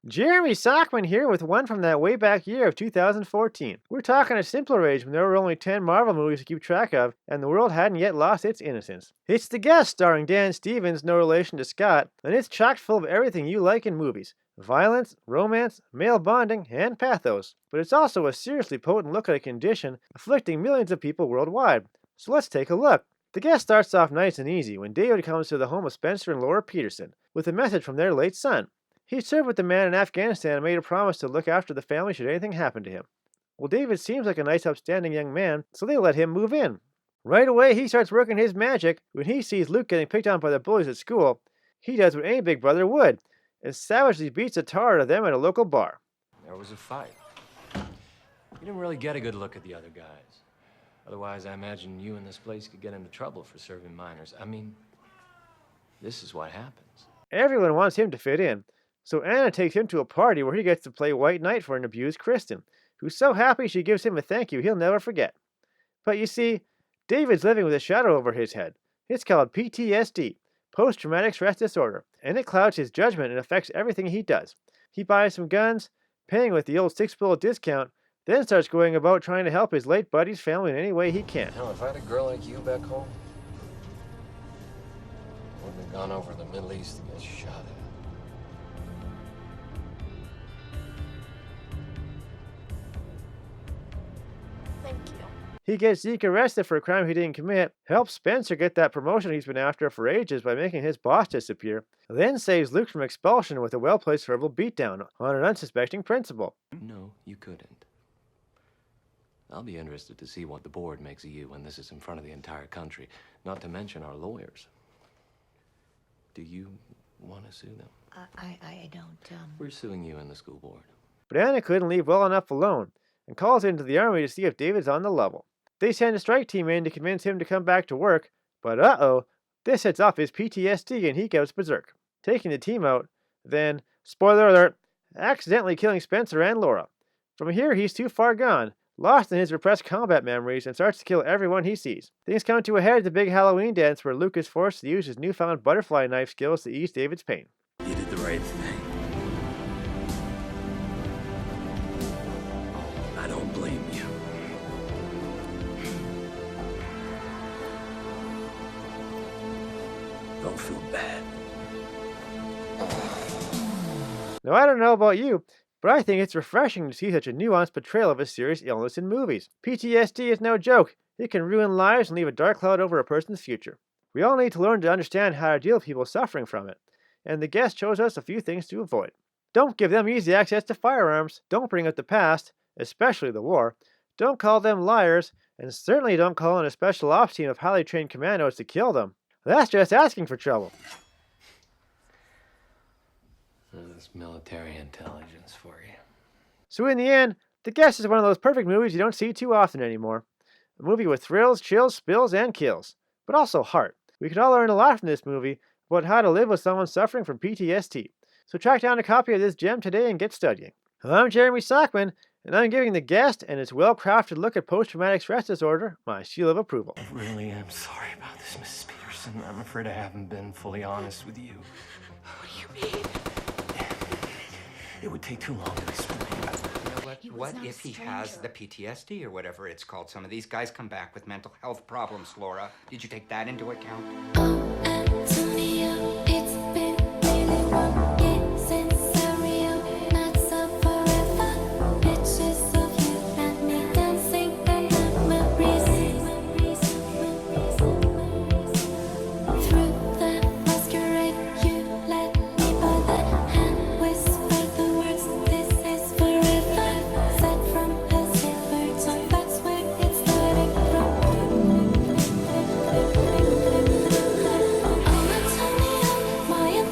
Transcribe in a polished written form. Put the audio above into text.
Jeremy Sockman here with one from that way back year of 2014. We're talking a simpler age when there were only 10 Marvel movies to keep track of, and the world hadn't yet lost its innocence. It's The Guest, starring Dan Stevens, no relation to Scott, and it's chock full of everything you like in movies. Violence, romance, male bonding, and pathos. But it's also a seriously potent look at a condition afflicting millions of people worldwide. So let's take a look. The Guest starts off nice and easy when David comes to the home of Spencer and Laura Peterson with a message from their late son. He served with the man in Afghanistan and made a promise to look after the family should anything happen to him. Well, David seems like a nice, upstanding young man, so they let him move in. Right away, he starts working his magic when he sees Luke getting picked on by the bullies at school. He does what any big brother would, and savagely beats the tar out of them at a local bar. There was a fight. You didn't really get a good look at the other guys. Otherwise, I imagine you and this place could get into trouble for serving minors. I mean, this is what happens. Everyone wants him to fit in, so Anna takes him to a party where he gets to play White Knight for an abused Kristen, who's so happy she gives him a thank you he'll never forget. But you see, David's living with a shadow over his head. It's called PTSD, post-traumatic stress disorder, and it clouds his judgment and affects everything he does. He buys some guns, paying with the old 6-bullet discount, then starts going about trying to help his late buddy's family in any way he can. Hell, if I had a girl like you back home, I wouldn't have gone over to the Middle East to get shot at. Thank you. He gets Zeke arrested for a crime he didn't commit, helps Spencer get that promotion he's been after for ages by making his boss disappear, then saves Luke from expulsion with a well-placed verbal beatdown on an unsuspecting principal. No, you couldn't. I'll be interested to see what the board makes of you when this is in front of the entire country, not to mention our lawyers. Do you want to sue them? I don't, We're suing you and the school board. But Anna couldn't leave well enough alone, and calls into the army to see if David's on the level. They send a strike team in to convince him to come back to work, but uh-oh, this sets off his PTSD and he goes berserk, taking the team out, then, spoiler alert, accidentally killing Spencer and Laura. From here, he's too far gone, lost in his repressed combat memories, and starts to kill everyone he sees. Things come to a head at the big Halloween dance where Luke is forced to use his newfound butterfly knife skills to ease David's pain. You did the right thing. I don't blame you. Don't feel bad. Now, I don't know about you, but I think it's refreshing to see such a nuanced portrayal of a serious illness in movies. PTSD is no joke. It can ruin lives and leave a dark cloud over a person's future. We all need to learn to understand how to deal with people suffering from it, and The Guest shows us a few things to avoid. Don't give them easy access to firearms. Don't bring up the past, especially the war. Don't call them liars, and certainly don't call in a special ops team of highly trained commandos to kill them. That's just asking for trouble. That's military intelligence for you. So in the end, The Guest is one of those perfect movies you don't see too often anymore. A movie with thrills, chills, spills, and kills, but also heart. We can all learn a lot from this movie about how to live with someone suffering from PTSD. So track down a copy of this gem today and get studying. I'm Jeremy Sockman, and I'm giving The Guest and its well-crafted look at post-traumatic stress disorder my seal of approval. I really am sorry about this, Mrs. Peterson. I'm afraid I haven't been fully honest with you. What do you mean? It would take too long to explain. What if he has the PTSD or whatever it's called? Some of these guys come back with mental health problems, Laura. Did you take that into account? Oh, Anthonio, it's